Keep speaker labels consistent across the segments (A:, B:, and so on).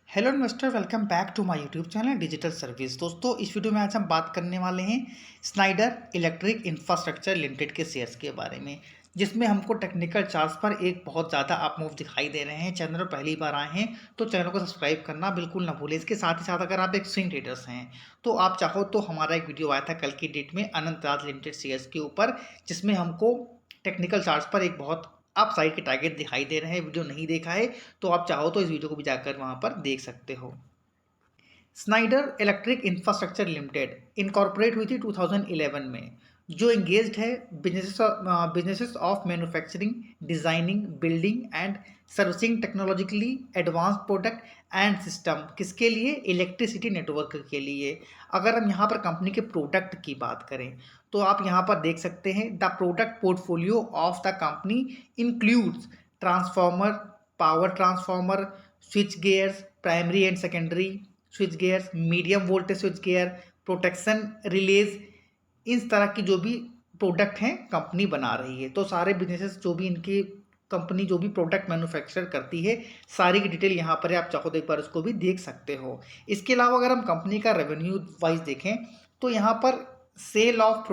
A: Hello investor, welcome back to my YouTube channel digital service. दोस्तों, इस video में आज हम बात करने वाले हैं स्नाइडर इलेक्ट्रिक इंफ्रास्ट्रक्चर लिमिटेड के शेयर्स के बारे में, जिसमें हमको टेक्निकल चार्ट्स पर एक बहुत ज़्यादा अप मूव दिखाई दे रहे हैं। चैनल पर पहली बार आए हैं तो चैनल को सब्सक्राइब करना बिल्कुल ना भूलें। इसके साथ ही साथ अगर आप एक स्विंग ट्रेडर्स हैं तो आप चाहो तो हमारा एक वीडियो आया था कल की डेट में अनंत राज लिमिटेड शेयर्स के ऊपर, जिसमें हमको टेक्निकल चार्ट्स पर एक बहुत आप साइड के टारगेट दिखाई दे रहे हैं। वीडियो नहीं देखा है तो आप चाहो तो इस वीडियो को भी जाकर वहां पर देख सकते हो। Snyder electric infrastructure limited incorporate हुई थी 2011 में, जो एंगेज्ड है businesses of manufacturing, designing, building and servicing technologically advance product and system. किसके लिए? इलेक्ट्रिसिटी नेटवर्क के लिए। अगर हम यहाँ पर कंपनी के प्रोडक्ट की बात करें तो आप यहाँ पर देख सकते हैं the product portfolio of the company includes transformer, power transformer, switch gears, primary and secondary switch gears, medium voltage switch gear, protection release, इस तरह की जो भी प्रोडक्ट हैं कंपनी बना रही है। तो सारे बिजनेसेस जो भी इनकी कंपनी जो भी प्रोडक्ट मैन्युफैक्चर करती है, सारी की डिटेल यहाँ पर है। आप चाहो तो एक बार उसको भी देख सकते हो। इसके अलावा अगर हम कंपनी का रेवेन्यू वाइज देखें तो यहाँ पर sale of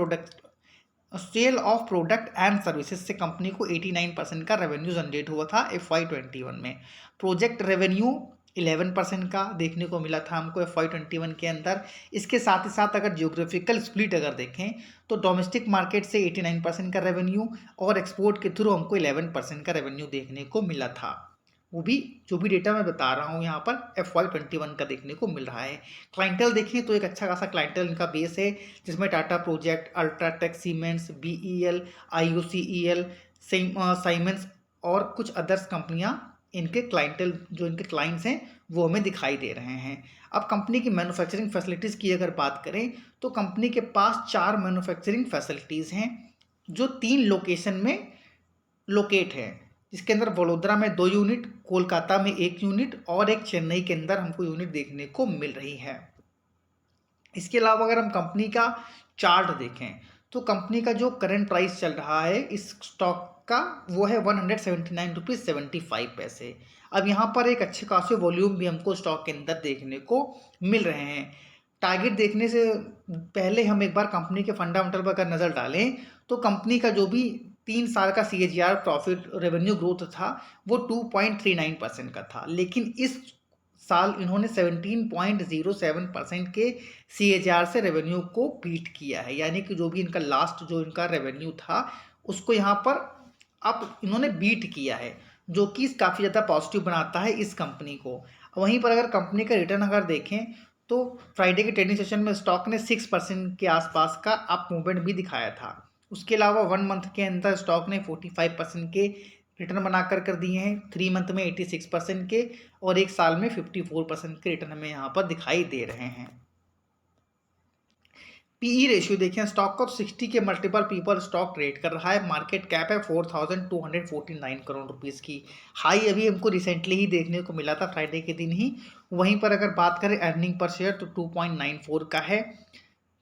A: product and services से कंपनी को 89% का रेवेन्यू जनरेट हुआ था FY21 में। प्रोजेक्ट रेवेन्यू 11% का देखने को मिला था हमको FY21 के अंदर। इसके साथ ही साथ अगर जियोग्राफिकल स्प्लिट अगर देखें तो डोमेस्टिक मार्केट से 89% का रेवेन्यू और एक्सपोर्ट के थ्रू हमको 11% का रेवेन्यू देखने को मिला था। वो भी जो भी डेटा मैं बता रहा हूँ यहाँ पर FY21 का देखने को मिल रहा है। क्लाइंटल देखें तो एक अच्छा खासा क्लाइंटल इनका बेस है, जिसमें Tata project, UltraTech, cements, BEL, IOCEL, साइमेंस और कुछ अदर्स कंपनियां इनके क्लाइंटल जो इनके क्लाइंट्स हैं वो हमें दिखाई दे रहे हैं। अब कंपनी की मैन्युफैक्चरिंग फैसिलिटीज़ की अगर बात करें तो कंपनी के पास 4 मैन्युफैक्चरिंग फैसिलिटीज़ हैं जो 3 लोकेशन में लोकेट है, जिसके अंदर वडोदरा में 2 यूनिट, कोलकाता में 1 यूनिट और एक चेन्नई के अंदर हमको यूनिट देखने को मिल रही है। इसके अलावा अगर हम कंपनी का चार्ट देखें तो कंपनी का जो करंट प्राइस चल रहा है इस स्टॉक का वो है 179.75 रुपीज़। अब यहाँ पर एक अच्छे खासे वॉल्यूम भी हमको स्टॉक के अंदर देखने को मिल रहे हैं। टारगेट देखने से पहले हम एक बार कंपनी के फंडामेंटल पर अगर नज़र डालें तो कंपनी का जो भी 3 साल का CAGR प्रॉफिट रेवेन्यू ग्रोथ था वो 2.39% का था, लेकिन इस साल इन्होंने 17.07% के CAGR से रेवेन्यू को बीट किया है। यानी कि जो भी इनका लास्ट जो इनका रेवेन्यू था उसको यहाँ पर अब इन्होंने बीट किया है, जो कि काफ़ी ज़्यादा पॉजिटिव बनाता है इस कंपनी को। वहीं पर अगर कंपनी का रिटर्न अगर देखें तो फ्राइडे के ट्रेडिंग सेशन में स्टॉक ने 6% के आसपास का अप मूवमेंट भी दिखाया था। उसके अलावा 1 मंथ के अंदर स्टॉक ने 45% के रिटर्न बनाकर कर दिए हैं, 3 मंथ में 86% के और एक साल में 54% के रिटर्न हमें यहाँ पर दिखाई दे रहे हैं। PE रेशियो देखें, स्टॉक को 60 के मल्टीपल पीपल स्टॉक ट्रेड कर रहा है। मार्केट कैप है 4249 करोड़ रुपीस की। हाई अभी हमको रिसेंटली ही देखने को मिला था फ्राइडे के दिन ही। वहीं पर अगर बात करें अर्निंग पर शेयर तो 2.94 का है।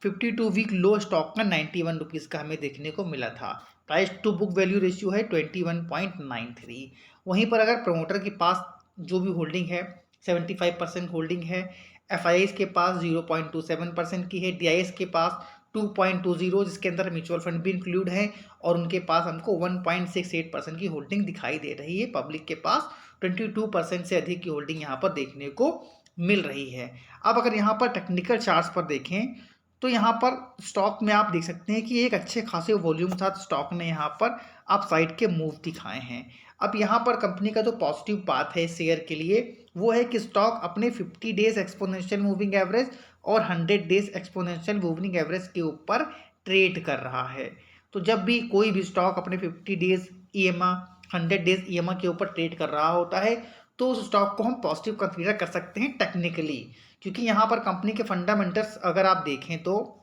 A: 52 वीक लो स्टॉक का 91 रुपीज़ का हमें देखने को मिला था। Price to book value ratio है 21.93। वहीं पर अगर प्रमोटर के पास जो भी होल्डिंग है 75% होल्डिंग है, FIIs के पास 0.27% की है, DIS के पास 2.20, जिसके अंदर म्यूचुअल फंड भी इंक्लूड है, और उनके पास हमको 1.68% की होल्डिंग दिखाई दे रही है। पब्लिक के पास 22% से अधिक की होल्डिंग यहाँ पर देखने को मिल रही है। अब अगर यहाँ पर टेक्निकल चार्ट्स पर देखें तो यहाँ पर स्टॉक में आप देख सकते हैं कि एक अच्छे खासे वॉल्यूम के साथ स्टॉक ने यहाँ पर अप साइड के मूव दिखाए हैं। अब यहाँ पर कंपनी का जो पॉजिटिव बात है शेयर के लिए वो है कि स्टॉक अपने 50 डेज एक्सपोनेंशियल मूविंग एवरेज और 100 डेज एक्सपोनेंशियल मूविंग एवरेज के ऊपर ट्रेड कर रहा है। तो जब भी कोई भी स्टॉक अपने 50 डेज EMA 100 डेज EMA के ऊपर ट्रेड कर रहा होता है तो उस स्टॉक को हम पॉजिटिव कंसीडर कर सकते हैं टेक्निकली, क्योंकि यहाँ पर कंपनी के फंडामेंटल्स अगर आप देखें तो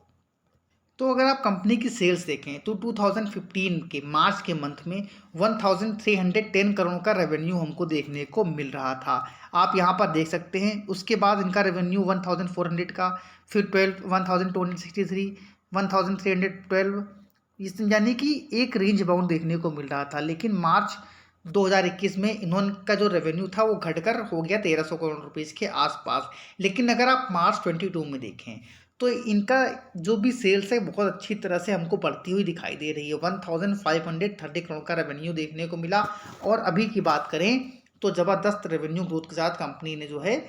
A: अगर आप कंपनी की सेल्स देखें तो 2015 के मार्च के मंथ में 1310 करोड़ का रेवेन्यू हमको देखने को मिल रहा था। आप यहाँ पर देख सकते हैं। उसके बाद इनका रेवेन्यू 1400 का, फिर 1263, 1312, यानी कि एक रेंज बाउंड देखने को मिल रहा था। लेकिन मार्च 2021 में इनका जो रेवेन्यू था वो घटकर हो गया 1300 करोड़ रुपीस के आसपास। लेकिन अगर आप मार्च 22 में देखें तो इनका जो भी सेल्स है बहुत अच्छी तरह से हमको बढ़ती हुई दिखाई दे रही है। 1530 करोड़ का रेवेन्यू देखने को मिला। और अभी की बात करें तो ज़बरदस्त रेवेन्यू ग्रोथ के साथ कंपनी ने जो है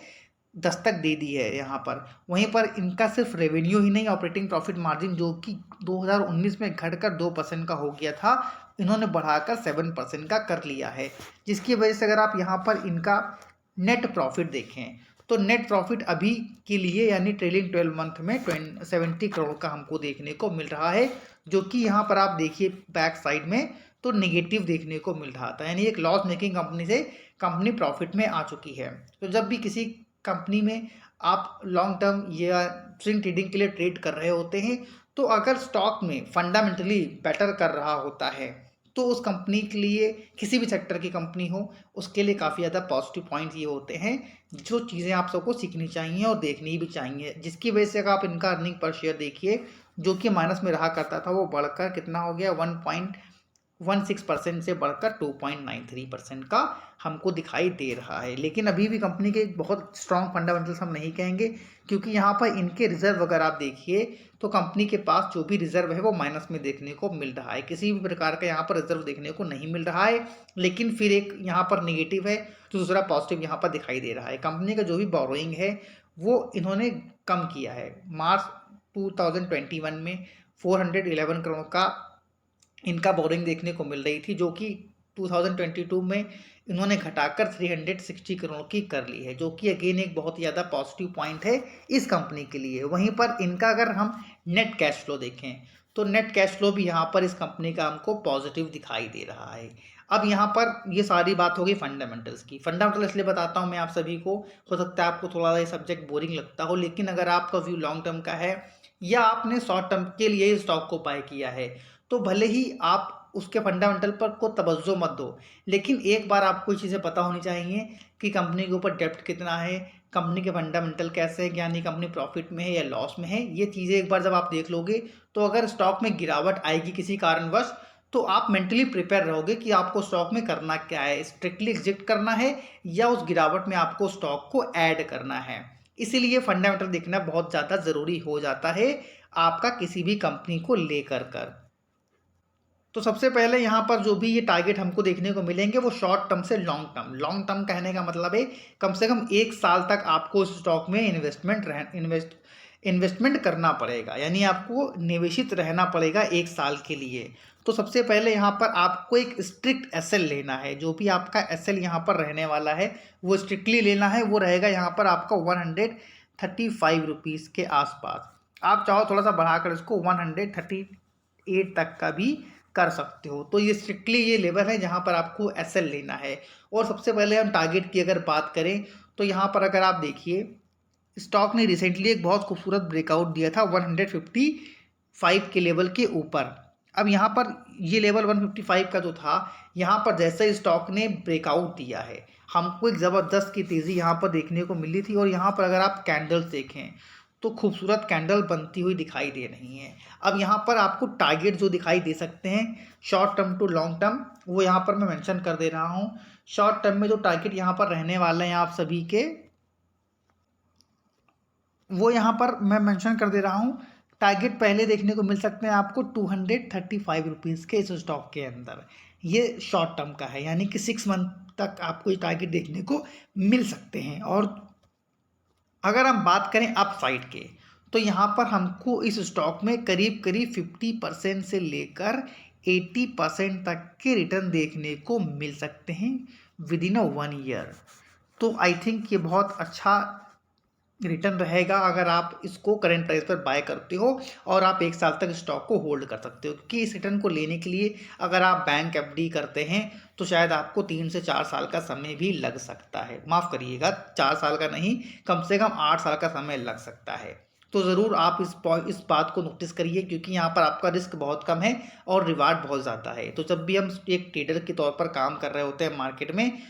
A: दस्तक दे दी है यहाँ पर। वहीं पर इनका सिर्फ रेवेन्यू ही नहीं, ऑपरेटिंग प्रॉफिट मार्जिन जो कि 2019 में घटकर 2% का हो गया था, इन्होंने बढ़ाकर 7% का कर लिया है। जिसकी वजह से अगर आप यहाँ पर इनका नेट प्रॉफिट देखें तो नेट प्रॉफिट अभी के लिए यानी ट्रेलिंग 12 मंथ में 70 करोड़ का हमको देखने को मिल रहा है, जो कि यहाँ पर आप देखिए बैक साइड में तो नेगेटिव देखने को मिल रहा था। यानी एक लॉस मेकिंग कंपनी से कंपनी प्रॉफिट में आ चुकी है। तो जब भी किसी कंपनी में आप लॉन्ग टर्म या स्विंग ट्रेडिंग के लिए ट्रेड कर रहे होते हैं तो अगर स्टॉक में फंडामेंटली बेटर कर रहा होता है तो उस कंपनी के लिए, किसी भी सेक्टर की कंपनी हो, उसके लिए काफ़ी ज़्यादा पॉजिटिव पॉइंट्स ये होते हैं जो चीज़ें आप सबको सीखनी चाहिए और देखनी भी चाहिए। जिसकी वजह से अगर आप इनका अर्निंग पर शेयर देखिए जो कि माइनस में रहा करता था वो बढ़कर कितना हो गया 1.16% से बढ़कर 2.93% का हमको दिखाई दे रहा है। लेकिन अभी भी कंपनी के बहुत स्ट्रॉन्ग फंडामेंटल्स हम नहीं कहेंगे क्योंकि यहाँ पर इनके रिजर्व अगर आप देखिए तो कंपनी के पास जो भी रिजर्व है वो माइनस में देखने को मिल रहा है। किसी भी प्रकार का यहाँ पर रिजर्व देखने को नहीं मिल रहा है। लेकिन फिर एक यहाँ पर नेगेटिव है तो दूसरा पॉजिटिव यहाँ पर दिखाई दे रहा है। कंपनी का जो भी बोरोइंग है वो इन्होंने कम किया है। मार्च 2021 में 411 करोड़ का इनका बोरिंग देखने को मिल रही थी, जो कि 2022 में इन्होंने घटाकर 360 करोड़ की कर ली है, जो कि अगेन एक बहुत ही ज़्यादा पॉजिटिव पॉइंट है इस कंपनी के लिए। वहीं पर इनका अगर हम नेट कैश फ्लो देखें तो नेट कैश फ्लो भी यहाँ पर इस कंपनी का हमको पॉजिटिव दिखाई दे रहा है। अब यहाँ पर ये सारी बात हो गई फंडामेंटल्स की। फंडामेंटल इसलिए बताता हूँ मैं आप सभी को, हो सकता है आपको थोड़ा सा ये सब्जेक्ट बोरिंग लगता हो, लेकिन अगर आपका व्यू लॉन्ग टर्म का है या आपने शॉर्ट टर्म के लिए स्टॉक को बाय किया है तो भले ही आप उसके फंडामेंटल पर को तवज्जो मत दो, लेकिन एक बार आपको चीज़ें पता होनी चाहिए कि कंपनी के ऊपर डेप्ट कितना है, कंपनी के फंडामेंटल कैसे हैं, यानी कंपनी प्रॉफिट में है या लॉस में है। ये चीज़ें एक बार जब आप देख लोगे तो अगर स्टॉक में गिरावट आएगी किसी कारणवश तो आप मेंटली प्रिपेयर रहोगे कि आपको स्टॉक में करना क्या है, स्ट्रिक्टली एग्जिट करना है या उस गिरावट में आपको स्टॉक को ऐड करना है। इसीलिए फंडामेंटल देखना बहुत ज़्यादा ज़रूरी हो जाता है आपका किसी भी कंपनी को लेकर कर। तो सबसे पहले यहाँ पर जो भी ये टारगेट हमको देखने को मिलेंगे वो शॉर्ट टर्म से लॉन्ग टर्म। लॉन्ग टर्म कहने का मतलब है कम से कम 1 साल तक आपको उस स्टॉक में इन्वेस्टमेंट करना पड़ेगा, यानी आपको निवेशित रहना पड़ेगा 1 साल के लिए। तो सबसे पहले यहाँ पर आपको एक स्ट्रिक्ट एसएल लेना है। जो भी आपका एसएल यहाँ पर रहने वाला है वो स्ट्रिक्टली लेना है। वो रहेगा यहाँ पर आपका 135 रुपीज़ के आसपास। आप चाहो थोड़ा सा बढ़ाकर इसको 138 तक का भी कर सकते हो। तो ये स्ट्रिक्टली ये लेवल है जहाँ पर आपको एसएल लेना है। और सबसे पहले हम टारगेट की अगर बात करें तो यहाँ पर अगर आप देखिए स्टॉक ने रिसेंटली एक बहुत खूबसूरत ब्रेकआउट दिया था 155 के लेवल के ऊपर। अब यहाँ पर ये लेवल 155 का जो था, यहाँ पर जैसे स्टॉक ने ब्रेकआउट दिया है हमको एक ज़बरदस्त की तेज़ी यहाँ पर देखने को मिली थी। और यहाँ पर अगर आप कैंडल्स देखें तो खूबसूरत कैंडल बनती हुई दिखाई दे रही हैं। अब यहाँ पर आपको टारगेट जो दिखाई दे सकते हैं short term to long term, वो यहाँ पर मैं मेंशन कर दे रहा हूँ। शॉर्ट टर्म में जो टारगेट यहाँ पर रहने वाले हैं आप सभी के, वो यहाँ पर मैं मेंशन कर दे रहा हूँ। टारगेट पहले देखने को मिल सकते हैं आपको 235 रुपीज़ के इस स्टॉक के अंदर। ये शॉर्ट टर्म का है, यानी कि 6 मंथ तक आपको ये टारगेट देखने को मिल सकते हैं। और अगर हम बात करें अप साइड के तो यहाँ पर हमको इस स्टॉक में करीब करीब 50% से लेकर 80% तक के रिटर्न देखने को मिल सकते हैं विद इन 1 ईयर। तो आई थिंक ये बहुत अच्छा रिटर्न रहेगा अगर आप इसको करंट प्राइस पर बाय करते हो और आप 1 साल तक स्टॉक को होल्ड कर सकते हो। क्योंकि इस रिटर्न को लेने के लिए अगर आप बैंक एफडी करते हैं तो शायद आपको 3 से 4 साल का समय भी लग सकता है। माफ़ करिएगा, 4 साल का नहीं, कम से कम 8 साल का समय लग सकता है। तो ज़रूर आप इस बात को नोटिस करिए क्योंकि यहाँ पर आपका रिस्क बहुत कम है और रिवार्ड बहुत ज़्यादा है। तो जब भी हम एक ट्रेडर के तौर पर काम कर रहे होते हैं मार्केट में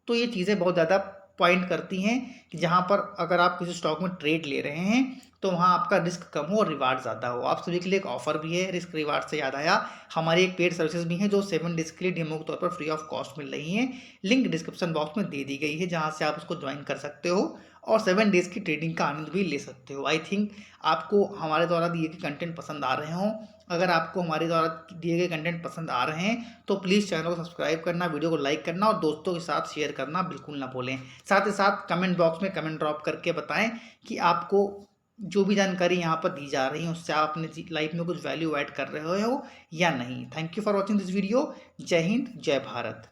A: तो ये चीज़ें बहुत ज़्यादा पॉइंट करती हैं कि जहाँ पर अगर आप किसी स्टॉक में ट्रेड ले रहे हैं तो वहाँ आपका रिस्क कम हो और रिवार्ड ज़्यादा हो। आप सभी के लिए एक ऑफर भी है, रिस्क रिवार्ड से याद आया, हमारी एक पेड सर्विसेज भी हैं जो 7 डेज़ के लिए डेमो के तौर पर फ्री ऑफ कॉस्ट मिल रही हैं। लिंक डिस्क्रिप्शन बॉक्स में दे दी गई है, जहाँ से आप उसको ज्वाइन कर सकते हो और 7 डेज़ की ट्रेडिंग का आनंद भी ले सकते हो। आई थिंक आपको हमारे द्वारा दिए गए कंटेंट पसंद आ रहे हों। अगर आपको हमारे द्वारा दिए गए कंटेंट पसंद आ रहे हैं तो प्लीज़ चैनल को सब्सक्राइब करना, वीडियो को लाइक करना और दोस्तों के साथ शेयर करना बिल्कुल ना भूलें। साथ ही साथ कमेंट बॉक्स में कमेंट ड्रॉप करके बताएं कि आपको जो भी जानकारी यहाँ पर दी जा रही है उससे आप अपनी लाइफ में कुछ वैल्यू ऐड कर रहे हो या नहीं। Thank you for watching this video. जय हिंद, जय भारत।